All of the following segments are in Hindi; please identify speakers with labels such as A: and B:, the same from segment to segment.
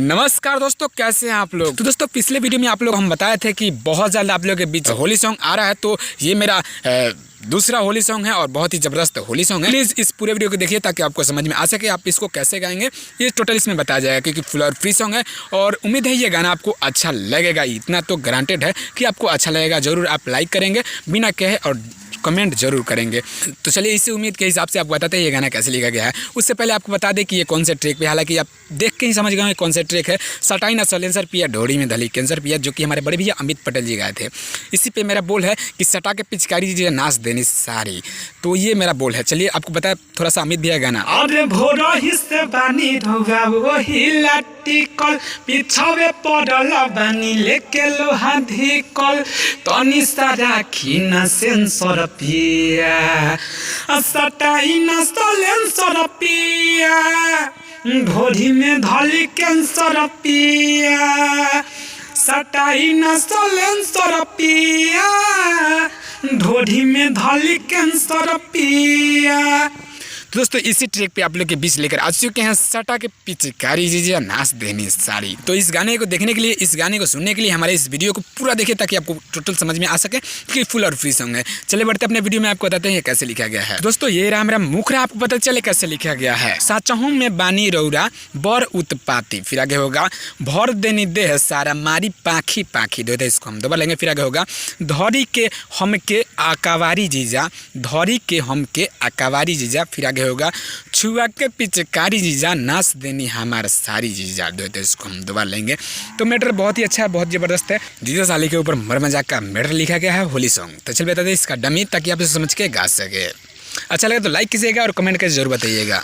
A: नमस्कार दोस्तों, कैसे हैं आप लोग। तो दोस्तों पिछले वीडियो में आप लोग हम बताए थे कि बहुत ज़्यादा आप लोगों के बीच होली सॉन्ग आ रहा है। तो ये मेरा दूसरा होली सॉन्ग है और बहुत ही ज़बरदस्त होली सॉन्ग है। प्लीज़ इस पूरे वीडियो को देखिए ताकि आपको समझ में आ सके आप इसको कैसे गाएंगे। ये टोटल इसमें बताया जाएगा क्योंकि फुल और फ्री सॉन्ग है और उम्मीद है ये गाना आपको अच्छा लगेगा। इतना तो गारंटेड है कि आपको अच्छा लगेगा। ज़रूर आप लाइक करेंगे बिना कहे और कमेंट जरूर करेंगे। तो चलिए इसी उम्मीद के हिसाब से आपको बताते हैं ये गाना कैसे लिखा गया है। उससे पहले आपको बता दें कि ये कौन से ट्रैक पे, हालांकि आप देख के ही समझ गए कौन से ट्रैक है। सटाई ना सलेंसर पिया ढोड़ी में धली कैंसर पिया, जो कि हमारे बड़े भैया अमित पटेल जी गाए थे। इसी पे मेरा बोल है कि सटा के पिचकारी जी नाच देनी सारी। तो ये मेरा बोल है। चलिए आपको बताया थोड़ा सा अमित भैया गाना।
B: अरे भोरा हिस्से बानी धोगा वही लाठी कल पिछावे पड़ल बानी लेके लोहा धिकल तनी सारा खीना सेंसर पिया सटाई ना सलेंसर पिया ढोरी में धली कैंसर पिया सटाई ना सलेंसर पिया ढोरी में धली कैंसर पिया।
A: तो दोस्तों इसी ट्रैक पे आप लोग के बीच लेकर आ चुके हैं सटा के पिचकारी जी नाच देनी सारी। तो इस गाने को देखने के लिए, इस गाने को सुनने के लिए हमारे इस वीडियो को पूरा देखिए ताकि आपको टोटल समझ में आ सके कि फुल और फ्री सॉन्ग है। चले बढ़ते अपने वीडियो में आपको बताते हैं कैसे लिखा गया है। दोस्तों ये रहा मेरा मुखरा, आपको पता चले कैसे लिखा गया है। साचहूं में बानी रौरा बर उत्पाती, फिर आगे होगा भर देनी देह सारा मारी पाखी पाखी। दो इसको हम दोबारा लेंगे। फिर आगे होगा धौरी के हम के आकावारी जीजा, धौरी के हम के आकावारी जीजा। फिर आगे होगा छुआ के पिचकारी जीजा नाच देनी हमार सारी जीजा। दो इसको हम दोबारा लेंगे। तो मैटर बहुत ही अच्छा है, बहुत ज़बरदस्त है। जीजा साली के ऊपर मर मजाक का मैटर लिखा गया है होली सॉन्ग। तो चल बता दें इसका डमी ताकि आप इसे समझ के गा सके। अच्छा लगे तो लाइक कीजिएगा और कमेंट करके जरूर बताइएगा।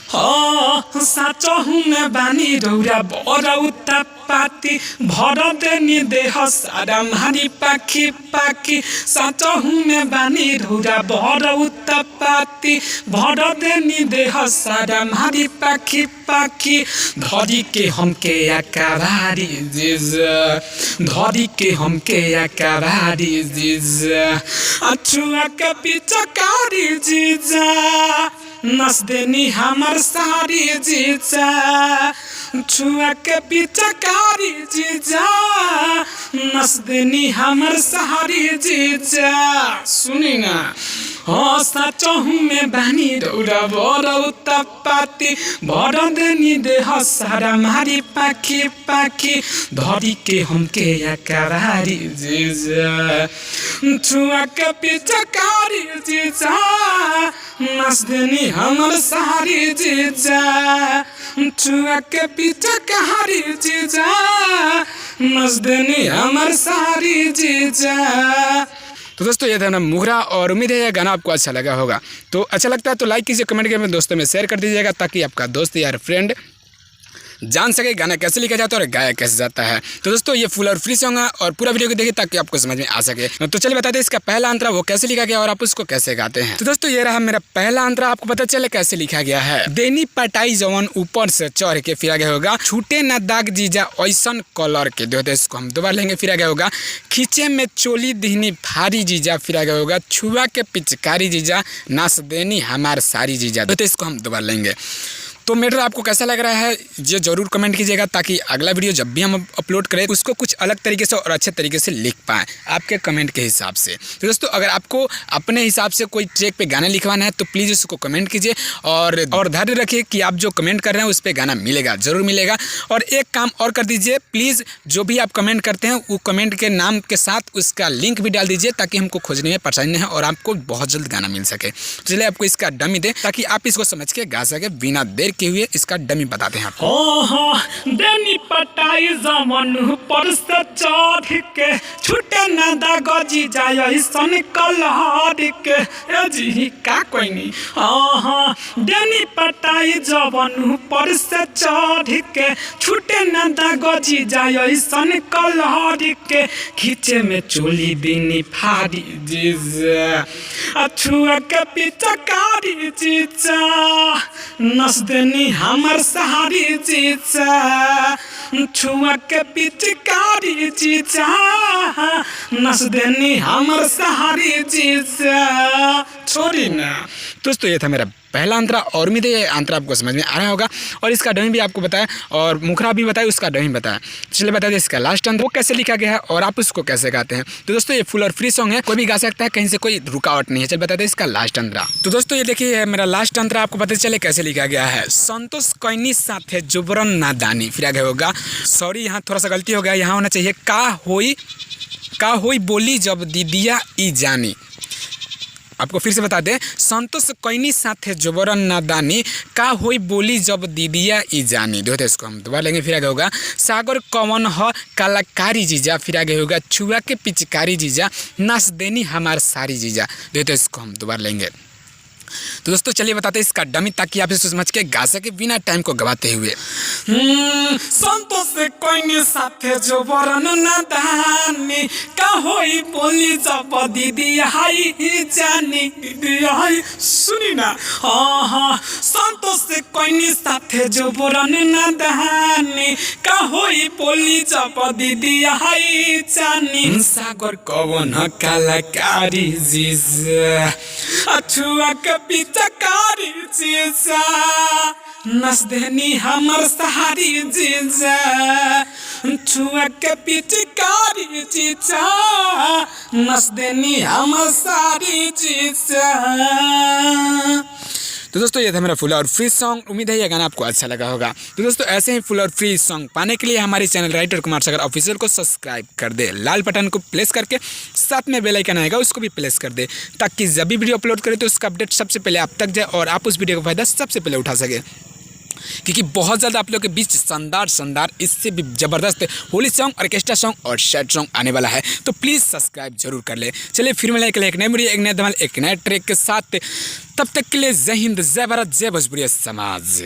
B: साचहूं में बानी रौरा बर उत्पाती भर देनी देह सारा मारी पाखी पाखी। साचहूं में बानी रौरा बर उत्पाती भर देनी देह सारा मारी पाखी पाखी। धरी के हमके आकावारी जीजा, धरी के हमके आकावारी जीजा अछुआ के पिचकारी जीजा नस देनी हमर सारी जीजा छुआ के पिचकारी जीजा नस देनी हमर सारी जीजा। सुनी ना साचहूं में बानी रौरा बर उत्पाती भर देनी देह सारा मारी पाखी पाखी। धरी के हमके आकावारी जीजा छुआ के पिचकारी जीजा नस देनी हमर सारी जीजा छुआ के पिचकारी जीजा नस देनी हमर सारी जीजा।
A: तो दोस्तों ये था ना मुखरा और उम्मीद है यह गाना आपको अच्छा लगा होगा। तो अच्छा लगता है तो लाइक कीजिए, कमेंट करके दोस्तों में शेयर कर दीजिएगा ताकि आपका दोस्त या फ्रेंड जान सके गाना कैसे लिखा जाता है और गाया कैसे जाता है। तो दोस्तों ये फुल और फ्री सॉन्ग है और पूरा वीडियो को देखिए ताकि आपको समझ में आ सके। तो चलिए बताते हैं इसका पहला अंतरा वो कैसे लिखा गया और आप उसको कैसे गाते हैं। तो दोस्तों ये रहा मेरा पहला अंतरा, आपको पता चले कैसे लिखा गया है। देनी पटाई जवन ऊपर से चढ़ के, फिर आगे होगा छूटे न दाग जीजा ऐसन कलर के। दो इसको हम दोबारा लेंगे। फिर आगे होगा खींचे में चोली दिहनी भारी जीजा। फिर आगे होगा छुआ के पिचकारी जीजा नाच देनी हमार सारी जीजा। तो इसको हम दोबारा लेंगे। तो मैटर आपको कैसा लग रहा है ये ज़रूर कमेंट कीजिएगा ताकि अगला वीडियो जब भी हम अपलोड करें उसको कुछ अलग तरीके से और अच्छे तरीके से लिख पाएँ आपके कमेंट के हिसाब से। तो दोस्तों अगर आपको अपने हिसाब से कोई ट्रैक पे गाना लिखवाना है तो प्लीज़ उसको कमेंट कीजिए और धैर्य रखिए कि आप जो कमेंट कर रहे हैं उस पर गाना मिलेगा, ज़रूर मिलेगा। और एक काम और कर दीजिए, प्लीज़ जो भी आप कमेंट करते हैं वो कमेंट के नाम के साथ उसका लिंक भी डाल दीजिए ताकि हमको खोजने में परेशानी नहीं है और आपको बहुत जल्द गाना मिल सके। चलिए आपको इसका डमी दे ताकि आप इसको समझ के गा सके बिना देर के हुए। इसका डमी बताते हैं आपको।
B: देनी पटाई जमन पर से चढ़ के छूटे न दाग जीजा ऐसन कलर के। जी का कोई नहीं देनी पटाई जमन पर से चढ़ के छूटे न दाग जीजा ऐसन कलर के। खींचे में चोली बिनी फाड़ी जीजा अछुआ के पिचकारी जीजा नस देनी हमर सहारी जीजा छुआ के पिचकारी जीजा नस देनी हमर सहारी जीजा। छोड़ी ना।
A: दोस्तों ये था मेरा पहला अंतरा और उम्मीद है ये अंतरा आपको समझ में आ रहा होगा और इसका डमी भी आपको बताया और मुखरा भी बताया, उसका डमी बताया। चलिए बता दें इसका लास्ट अंतरा वो कैसे लिखा गया है और आप उसको कैसे गाते हैं। तो दोस्तों ये फुल और फ्री सॉन्ग है, कोई भी गा सकता है, कहीं से कोई रुकावट नहीं है। चलिए बता दें इसका लास्ट अंतरा। तो दोस्तों ये देखिए मेरा लास्ट अंतरा, आपको पता चले कैसे लिखा गया है। संतोष कैनी साथे जुबरन नादानी, फिर आगे होगा सॉरी यहाँ थोड़ा सा गलती हो गया, यहाँ होना चाहिए का होई बोली जब दीदिया ई जानी। आपको फिर से बता दें, संतोष कैनी साथे जुबरन नादानी का होई बोली जब दीदिया ई जानी। देखो इसको हम दोबारा लेंगे। फिर आगे होगा सागर कवन ह कलाकारी जीजा, फिर आगे होगा छुआ के पिचकारी जीजा नाच देनी हमार सारी जीजा। देखो इसको हम दोबारा लेंगे। तो दोस्तों चलिए बताते हैं इसका डमी ताकि आप इसे समझ के गा सके बिना टाइम को गवाते हुए।
B: संतोष कैनी साथे जुबरन नादानी का होई बोली जब दीदी हाई जानी। दीदी हाई सुनी ना। हाँ संतोष कैनी साथे जुबरन नादानी का होई बोली जब दीदी हाई जानी।
A: सागर कवन ह कलाकारी जीजा
B: अछुआ के पिचकारी जीजा नस देनी हमर सहारी जीजा। छुआ के पिचकारी जीजा नस देनी हमर सारी जीजा।
A: तो दोस्तों ये था मेरा फुल और फ्री सॉन्ग, उम्मीद है ये गाना आपको अच्छा लगा होगा। तो दोस्तों ऐसे ही फुल और फ्री सॉन्ग पाने के लिए हमारे channel writer Kumar Sagar official को सब्सक्राइब कर दे, लाल बटन को प्रेस करके साथ में बेल आइकन आएगा उसको भी प्रेस कर दे, ताकि जब भी वीडियो अपलोड करें तो उसका अपडेट सबसे पहले आप तक जाए और आप उस वीडियो का फायदा सबसे पहले उठा सके। क्योंकि बहुत ज़्यादा आप लोग के बीच शानदार इससे भी ज़बरदस्त होली सॉन्ग, ऑर्केस्ट्रा सॉन्ग और सैड सॉन्ग आने वाला है, तो प्लीज़ सब्सक्राइब जरूर कर ले। चलिए फिर मिलेंगे एक नई वीडियो, एक नए धमाल, एक नए ट्रैक के साथ। तब तक के लिए जय हिंद, जय भारत, जय भोजपुरी समाज।